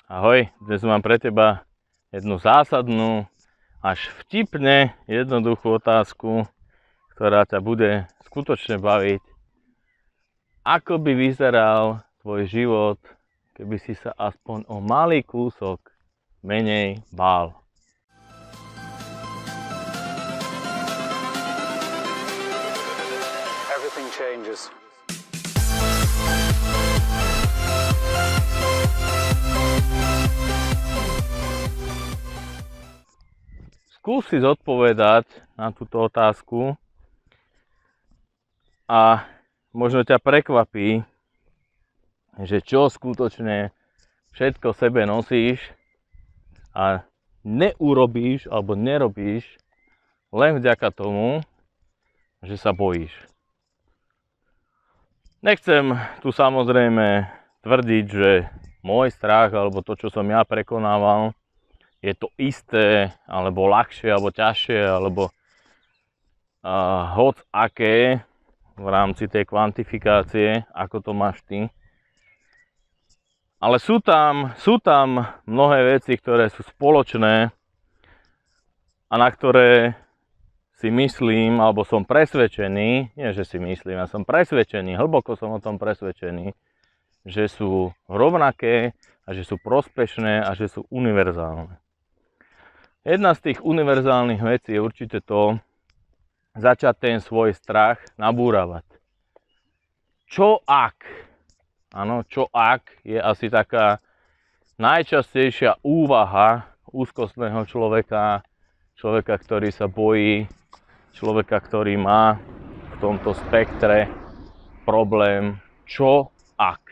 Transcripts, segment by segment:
Ahoj, dnes mám pre teba jednu zásadnú, až vtipne jednoduchú otázku, ktorá ťa bude skutočne baviť. Ako by vyzeral tvoj život, keby si sa aspoň o malý kúsok menej bál? Everything changes. Skús si zodpovedať na túto otázku a možno ťa prekvapí, že čo skutočne všetko v sebe nosíš a neurobíš alebo nerobíš len vďaka tomu, že sa bojíš. Nechcem tu samozrejme tvrdiť, že môj strach alebo to, čo som ja prekonával, je to isté, alebo ľahšie, alebo ťažšie, alebo hoc aké v rámci tej kvantifikácie, ako to máš ty. Ale sú tam mnohé veci, ktoré sú spoločné a na ktoré si myslím, alebo som presvedčený, nie že si myslím, ja som presvedčený, hlboko som o tom presvedčený, že sú rovnaké a že sú prospešné a že sú univerzálne. Jedna z tých univerzálnych vecí je určite to, začať ten svoj strach nabúravať. Čo ak? Áno, čo ak je asi taká najčastejšia úvaha úzkostného človeka, ktorý sa bojí, človeka, ktorý má v tomto spektre problém. Čo ak?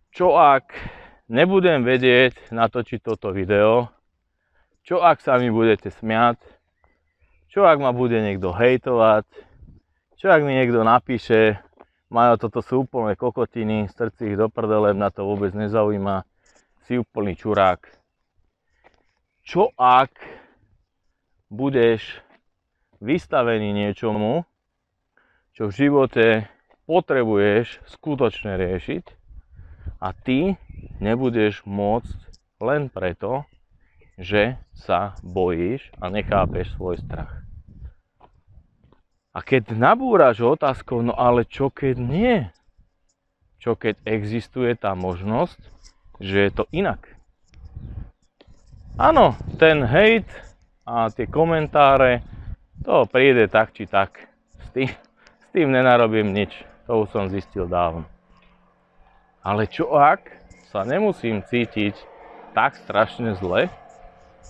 Čo ak nebudem vedieť natočiť toto video? Čo ak sa mi budete smiať? Čo ak ma bude niekto hejtovať? Čo ak mi niekto napíše, Majo, toto sú úplne kokotiny, strci ich do prdele, mňa to vôbec nezaujíma, si úplný čurák. Čo ak budeš vystavený niečomu, čo v živote potrebuješ skutočne riešiť a ty nebudeš môcť len preto, že sa bojíš a nechápeš svoj strach. A keď nabúraš otázkou, no ale čo keď nie? Čo keď existuje tá možnosť, že je to inak? Áno, ten hejt a tie komentáre, to príde tak či tak. S tým nenarobím nič, to už som zistil dávno. Ale čo ak sa nemusím cítiť tak strašne zle,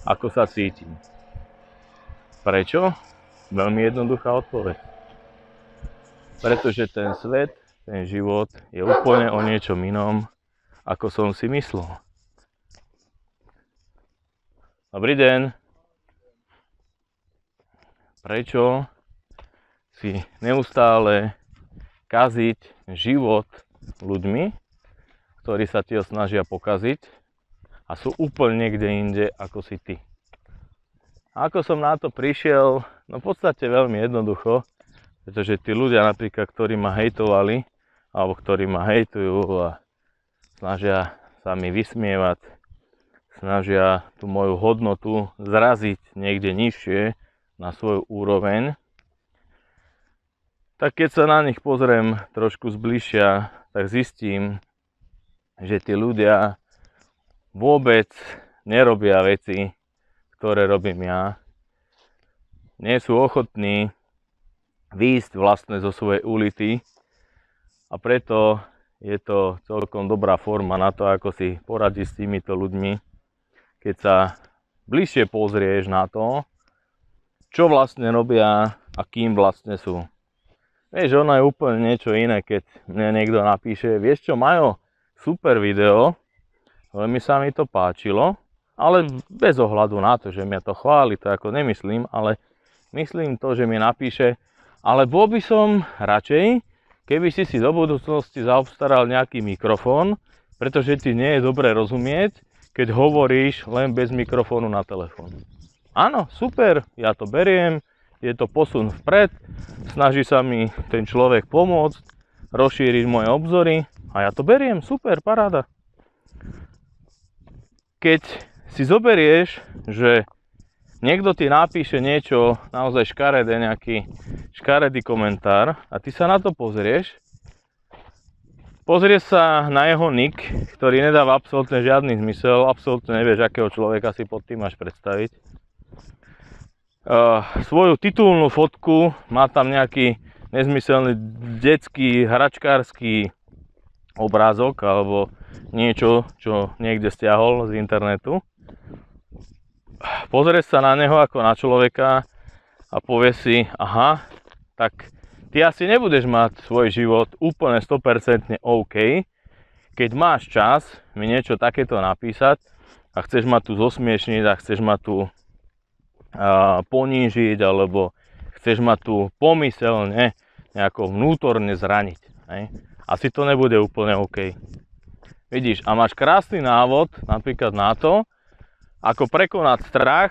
ako sa cítim? Prečo? Veľmi jednoduchá odpoveď. Pretože ten svet, ten život je úplne o niečom inom, ako som si myslel. Dobrý deň. Prečo si neustále kaziť život ľuďmi, ktorí sa ti ho snažia pokaziť a sú úplne niekde inde, ako si ty? A ako som na to prišiel? No v podstate veľmi jednoducho, pretože tí ľudia napríklad, ktorí ma hejtovali, alebo ktorí ma hejtujú a snažia sa mi vysmievať, snažia tú moju hodnotu zraziť niekde nižšie na svoju úroveň, tak keď sa na nich pozriem trošku zbližšia, tak zistím, že tí ľudia vôbec nerobia veci, ktoré robím ja. Nie sú ochotní výjsť vlastne zo svojej ulity a preto je to celkom dobrá forma na to, ako si poradiť s týmito ľuďmi, keď sa bližšie pozrieš na to, čo vlastne robia a kým vlastne sú. Vieš, ono je úplne niečo iné, keď mne niekto napíše, vieš čo, Majo, super video, veľmi sa mi to páčilo, ale bez ohľadu na to, že mňa to chváli, to ako nemyslím, ale myslím to, že mi napíše, ale bol by som radšej, keby si do budúcnosti zaobstaral nejaký mikrofón, pretože ti nie je dobre rozumieť, keď hovoríš len bez mikrofónu na telefón. Áno, super, ja to beriem, je to posun vpred, snaží sa mi ten človek pomôcť, rozšíriť moje obzory a ja to beriem, super, paráda. keď si zoberieš, že niekto ti napíše niečo naozaj škaredé, nejaký škaredý komentár a ty sa na to pozrieš sa na jeho nick, ktorý nedáva absolútne žiadny zmysel, absolútne nevieš, akého človeka si pod tým máš predstaviť. Svoju titulnú fotku, má tam nejaký nezmyselný detský hračkársky obrázok alebo niečo, čo niekde stiahol z internetu. Pozrieš sa na neho ako na človeka a povie si, aha, tak ty asi nebudeš mať svoj život úplne 100% OK, keď máš čas mi niečo takéto napísať a chceš ma tu zosmiešniť a chceš ma tu ponížiť alebo chceš ma tu pomyselne nejako vnútorne zraniť. Hej? Asi to nebude úplne OK. Vidíš, a máš krásny návod napríklad na to, ako prekonať strach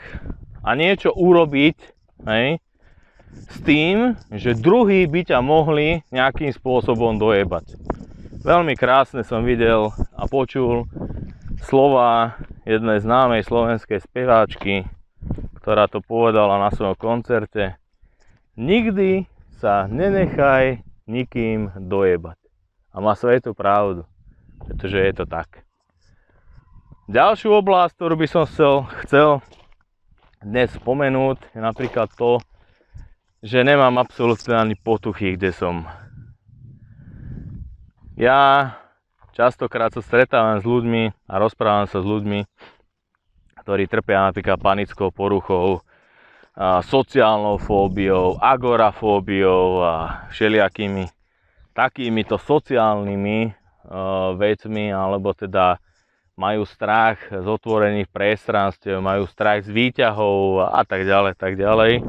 a niečo urobiť, hej, s tým, že druhí by ťa mohli nejakým spôsobom dojebať. Veľmi krásne som videl a počul slova jednej známej slovenskej speváčky, ktorá to povedala na svojom koncerte. Nikdy sa nenechaj nikým dojebať. A má svätú pravdu, pretože je to tak. Ďalšiu oblasť, ktorú by som chcel dnes spomenúť, je napríklad to, že nemám absolútne ani potuchy, kde som. Ja častokrát sa stretávam s ľuďmi a rozprávam sa s ľuďmi, ktorí trpia napríklad panickou poruchou, sociálnou fóbiou, agorafóbiou a všelijakými takýmito sociálnymi vecmi, alebo teda majú strach z otvorených priestranstiev, majú strach z výťahov a tak ďalej, tak ďalej.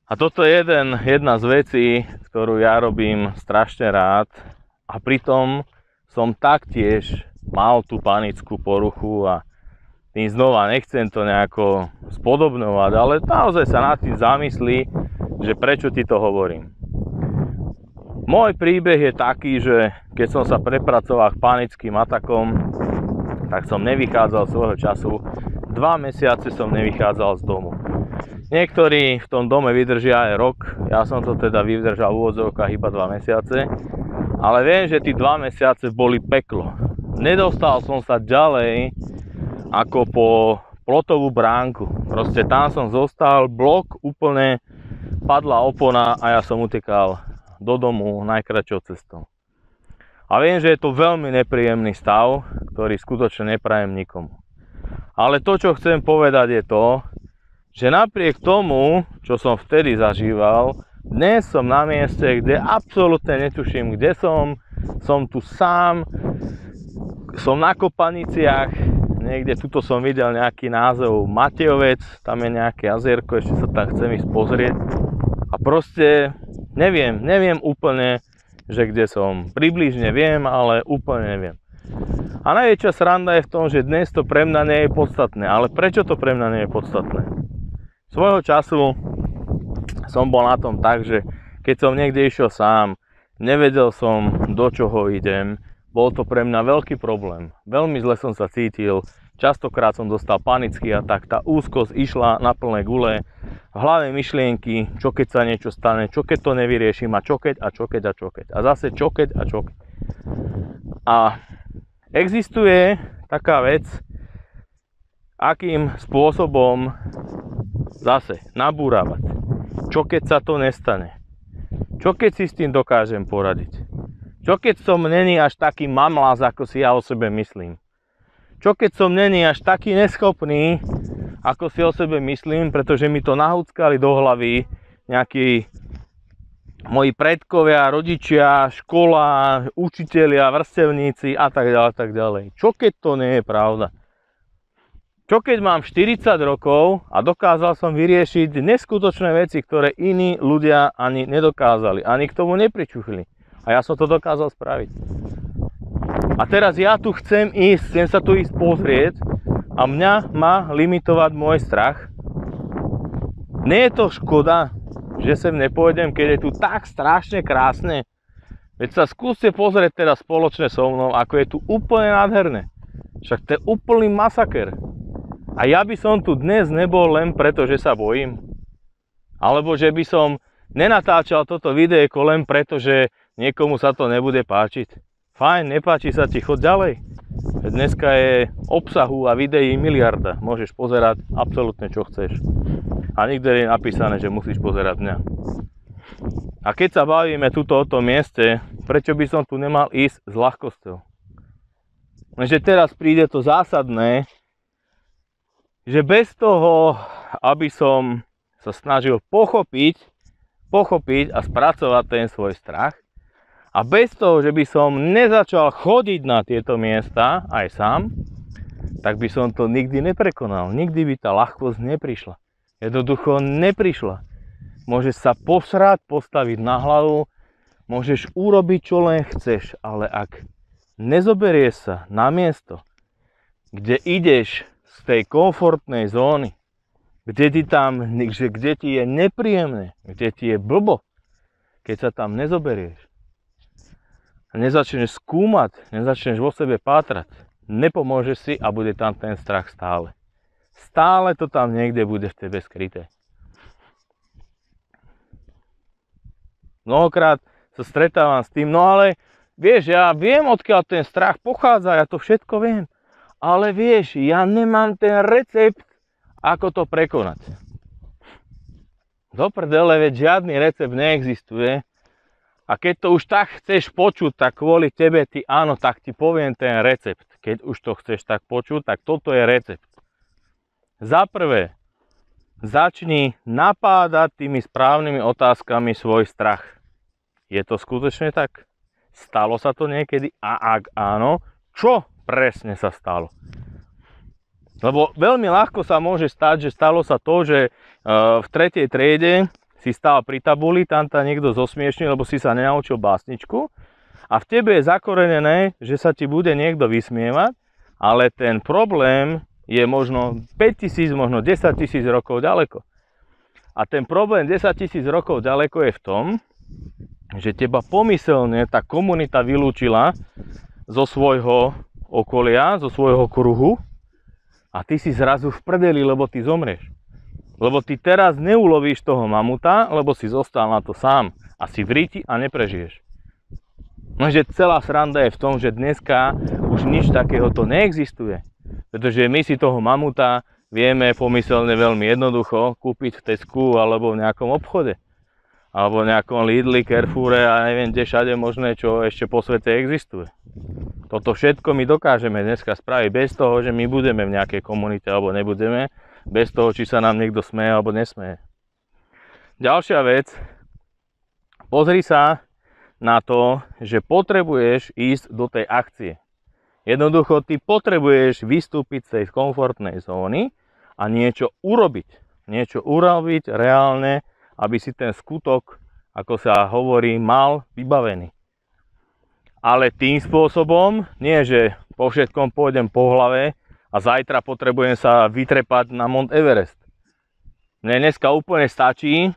A toto je jedna z vecí, ktorú ja robím strašne rád a pritom som taktiež mal tú panickú poruchu a tým znova nechcem to nejako spodobňovať, ale naozaj sa nad tým zamyslí, že prečo ti to hovorím. Môj príbeh je taký, že keď som sa prepracoval k panickým atakom, tak som nevychádzal svojho času. 2 mesiace som nevychádzal z domu. Niektorí v tom dome vydržia aj rok, ja som to teda vydržal v úvodzovkách iba 2 mesiace, ale viem, že tí 2 mesiace boli peklo. Nedostal som sa ďalej ako po plotovú bránku. Proste tam som zostal, blok úplne, padla opona a ja som utekal do domu najkratšou cestou. A viem, že je to veľmi nepríjemný stav, ktorý skutočne neprajem nikomu. Ale to, čo chcem povedať, je to, že napriek tomu, čo som vtedy zažíval, dnes som na mieste, kde absolútne netuším, kde som tu sám, som na Kopaniciach, niekde tuto som videl nejaký názov Matejovec, tam je nejaké jazierko, ešte sa tam chcem ísť pozrieť. A proste neviem úplne, že kde som. Približne viem, ale úplne neviem. A najväčšia sranda je v tom, že dnes to pre mňa nie je podstatné. Ale prečo to pre mňa nie je podstatné? Svojho času som bol na tom tak, že keď som niekde išiel sám, nevedel som, do čoho idem, bol to pre mňa veľký problém. Veľmi zle som sa cítil, častokrát som dostal panický atak, tá úzkosť išla na plné gule, v hlave myšlienky, čo keď sa niečo stane, čo keď to nevyriešim a čo keď a čo keď a čo keď. A zase čo keď a čo keď. A existuje taká vec, akým spôsobom zase nabúravať. Čo keď sa to nestane? Čo keď si s tým dokážem poradiť? Čo keď som není až taký mamlás, ako si ja o sebe myslím? Čo keď som není až taký neschopný, ako si o sebe myslím, pretože mi to nahúckali do hlavy nejakí moji predkovia, rodičia, škola, učitelia, vrstevníci a tak ďalej, tak ďalej. Čo keď to nie je pravda? Čo keď mám 40 rokov a dokázal som vyriešiť neskutočné veci, ktoré iní ľudia ani nedokázali, ani k tomu nepričuchli. A ja som to dokázal spraviť. A teraz ja tu chcem sa tu ísť pozrieť a mňa má limitovať môj strach. Nie je to škoda, že sem nepôjdem, keď je tu tak strašne krásne. Veď sa skúste pozrieť teda spoločne so mnou, ako je tu úplne nádherné. Však to je úplný masaker. A ja by som tu dnes nebol len preto, že sa bojím. Alebo že by som nenatáčal toto videjko len preto, že niekomu sa to nebude páčiť. Fajn, nepáči sa ti, chod ďalej. Dneska je obsahu a videí miliarda. Môžeš pozerať absolútne čo chceš. A nikde je napísané, že musíš pozerať mňa. A keď sa bavíme tuto o tom mieste, prečo by som tu nemal ísť s ľahkosťou? Lenže teraz príde to zásadné, že bez toho, aby som sa snažil pochopiť a spracovať ten svoj strach, a bez toho, že by som nezačal chodiť na tieto miesta aj sám, tak by som to nikdy neprekonal. Nikdy by tá ľahkosť neprišla. Jednoducho neprišla. Môžeš sa posrať, postaviť na hlavu, môžeš urobiť čo len chceš, ale ak nezoberieš sa na miesto, kde ideš z tej komfortnej zóny, kde ti je nepríjemné, kde ti je blbo, keď sa tam nezoberieš, nezačneš skúmať, nezačneš vo sebe pátrať, nepomôžeš si a bude tam ten strach stále. Stále to tam niekde bude v tebe skryté. Mnohokrát sa stretávam s tým, no ale vieš, ja viem, odkiaľ ten strach pochádza, ja to všetko viem. Ale vieš, ja nemám ten recept, ako to prekonať. Do prdele, veď žiadny recept neexistuje. A keď to už tak chceš počuť, tak kvôli tebe áno, tak ti poviem ten recept. Keď už to chceš tak počuť, tak toto je recept. Za prvé, začni napádať tými správnymi otázkami svoj strach. Je to skutočne tak? Stalo sa to niekedy? A ak áno, čo presne sa stalo? Lebo veľmi ľahko sa môže stať, že stalo sa to, že v 3. triede si stál pri tabuli, tam ťa niekto zosmiešnil, lebo si sa nenaučil básničku a v tebe je zakorenené, že sa ti bude niekto vysmievať, ale ten problém je možno 5000, možno 10 000 rokov ďaleko. A ten problém 10 000 rokov ďaleko je v tom, že teba pomyselne tá komunita vylúčila zo svojho okolia, zo svojho kruhu a ty si zrazu v prdeli, lebo ty zomrieš. Lebo ty teraz neulovíš toho mamuta, lebo si zostal na to sám a si v ríti a neprežiješ. Nože celá sranda je v tom, že dneska už nič takéhoto neexistuje. Pretože my si toho mamuta vieme pomyselne veľmi jednoducho kúpiť v Tesku alebo v nejakom obchode. Alebo v nejakom Lidli, Carrefoure a neviem kde všade možné, čo ešte po svete existuje. Toto všetko my dokážeme dneska spraviť bez toho, že my budeme v nejakej komunite alebo nebudeme. Bez toho, či sa nám niekto smeje alebo nesmeje. Ďalšia vec, pozri sa na to, že potrebuješ ísť do tej akcie. Jednoducho, ty potrebuješ vystúpiť z tej komfortnej zóny a niečo urobiť. Niečo urobiť reálne, aby si ten skutok, ako sa hovorí, mal vybavený. Ale tým spôsobom, nie že po všetkom pôjdem po hlave, a zajtra potrebujem sa vytrepať na Mount Everest. Mne dneska úplne stačí,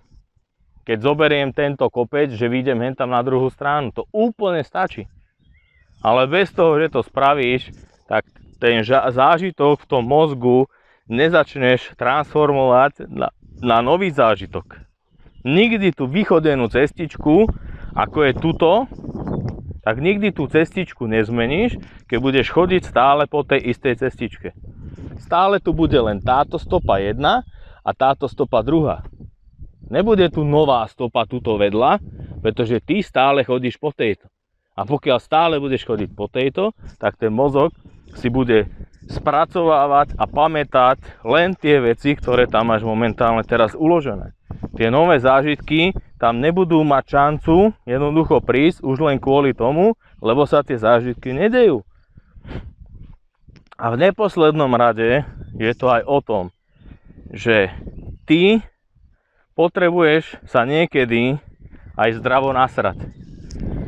keď zoberiem tento kopec, že vyjdem hentam na druhú stranu. To úplne stačí. Ale bez toho, že to spravíš, tak ten zážitok v tom mozgu nezačneš transformovať na nový zážitok. Nikdy tú vychodenú cestičku, ako je tuto, tak nikdy tú cestičku nezmeníš, keď budeš chodiť stále po tej istej cestičke. Stále tu bude len táto stopa jedna a táto stopa druhá. Nebude tu nová stopa tuto vedľa, pretože ty stále chodíš po tejto. A pokiaľ stále budeš chodiť po tejto, tak ten mozog si bude spracovávať a pamätať len tie veci, ktoré tam máš momentálne teraz uložené. Tie nové zážitky tam nebudú mať šancu jednoducho prísť už len kvôli tomu, lebo sa tie zážitky nedejú. A v neposlednom rade je to aj o tom, že ty potrebuješ sa niekedy aj zdravo nasrať.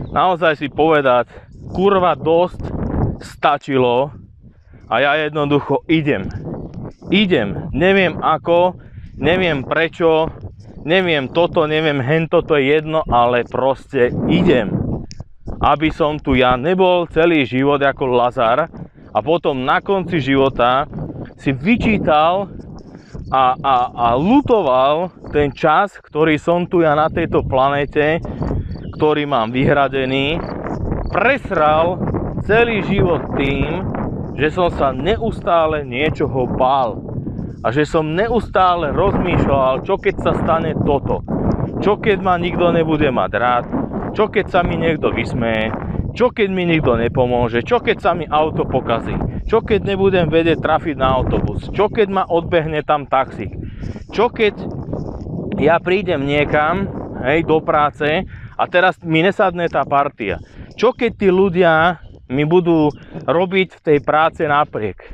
Naozaj si povedať, kurva dosť, stačilo a ja jednoducho idem. Neviem ako, neviem prečo, neviem toto, neviem hento, to je jedno, ale proste idem. Aby som tu ja nebol celý život ako Lazar a potom na konci života si vyčítal a ľutoval ten čas, ktorý som tu ja na tejto planéte, ktorý mám vyhradený, presral celý život tým, že som sa neustále niečoho bál a že som neustále rozmýšľal, čo keď sa stane toto, čo keď ma nikto nebude mať rád, čo keď sa mi niekto vysmeje, čo keď mi nikto nepomôže, čo keď sa mi auto pokazí, čo keď nebudem vedieť trafiť na autobus, čo keď ma odbehne tam taxík, čo keď ja prídem niekam, hej, do práce a teraz mi nesadne tá partia, čo keď tí ľudia mi budú robiť v tej práce napriek.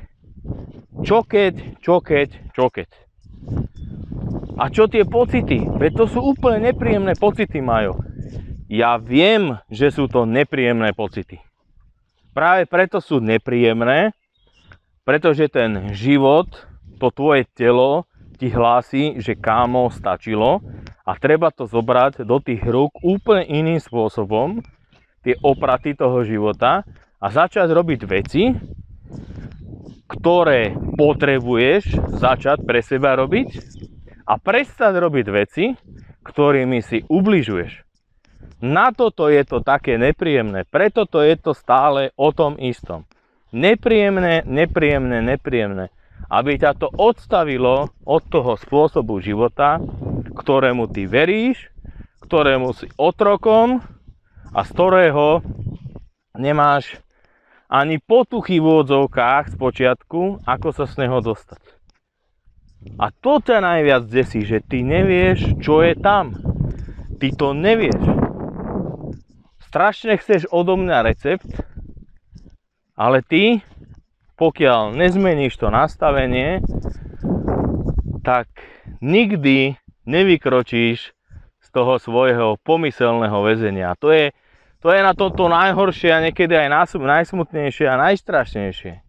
Čo keď. A čo tie pocity? Veď to sú úplne nepríjemné pocity, Majo. Ja viem, že sú to nepríjemné pocity. Práve preto sú nepríjemné, pretože ten život, to tvoje telo ti hlási, že kámo, stačilo a treba to zobrať do tých rúk úplne iným spôsobom, tie opraty toho života, a začať robiť veci, ktoré potrebuješ začať pre seba robiť a prestať robiť veci, ktorými si ubližuješ. Na toto je to také nepríjemné, preto to je to stále o tom istom. Nepríjemné, aby ťa to odstavilo od toho spôsobu života, ktorému ty veríš, ktorému si otrokom a z ktorého nemáš ani potuchy v úvodzovkách z počiatku, ako sa z neho dostať. A to ťa najviac desí, že ty nevieš, čo je tam. Ty to nevieš. Strašne chceš odo mňa recept, ale ty, pokiaľ nezmeníš to nastavenie, tak nikdy nevykročíš z toho svojho pomyselného väzenia. To je na toto najhoršie a niekedy aj najsmutnejšie a najstrašnejšie.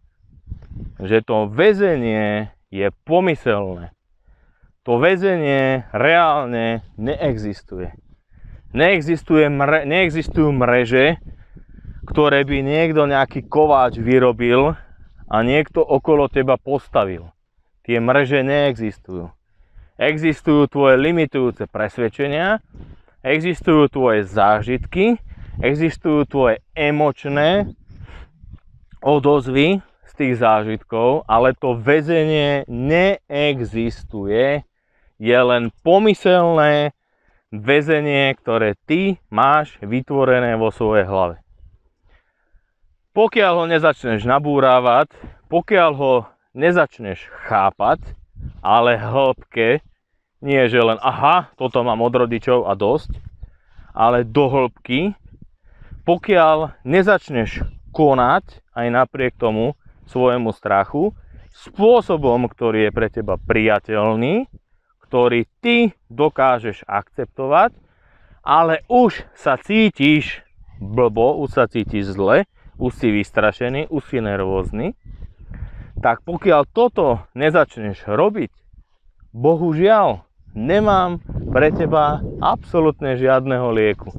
Že to väzenie je pomyselné. To väzenie reálne neexistuje. Neexistujú mreže, ktoré by niekto nejaký kováč vyrobil a niekto okolo teba postavil. Tie mreže neexistujú. Existujú tvoje limitujúce presvedčenia, existujú tvoje zážitky, existujú tvoje emočné odozvy z tých zážitkov, ale to väzenie neexistuje. Je len pomyselné väzenie, ktoré ty máš vytvorené vo svojej hlave. Pokiaľ ho nezačneš nabúrávať, pokiaľ ho nezačneš chápať, ale hĺbke, nie že len aha, toto mám od rodičov a dosť, ale do hĺbky, pokiaľ nezačneš konať aj napriek tomu svojemu strachu spôsobom, ktorý je pre teba priateľný, ktorý ty dokážeš akceptovať, ale už sa cítiš blbo, už sa cítiš zle, už si vystrašený, už si nervózny, tak pokiaľ toto nezačneš robiť, bohužiaľ, nemám pre teba absolútne žiadneho lieku.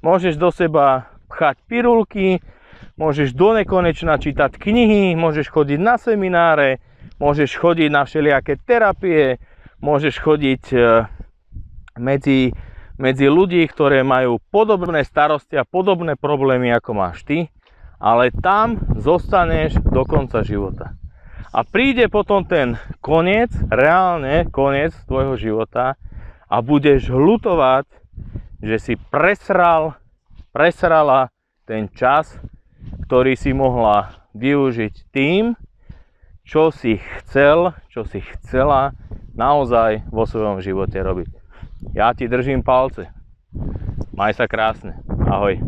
Môžeš do seba pchať pirulky, môžeš do nekonečna čítať knihy, môžeš chodiť na semináre, môžeš chodiť na všelijaké terapie, môžeš chodiť medzi ľudí, ktoré majú podobné starosti a podobné problémy, ako máš ty, ale tam zostaneš do konca života. A príde potom ten koniec, reálne koniec tvojho života a budeš ľutovať, že si presrala ten čas, ktorý si mohla využiť tým, čo si chcela naozaj vo svojom živote robiť. Ja ti držím palce. Maj sa krásne. Ahoj.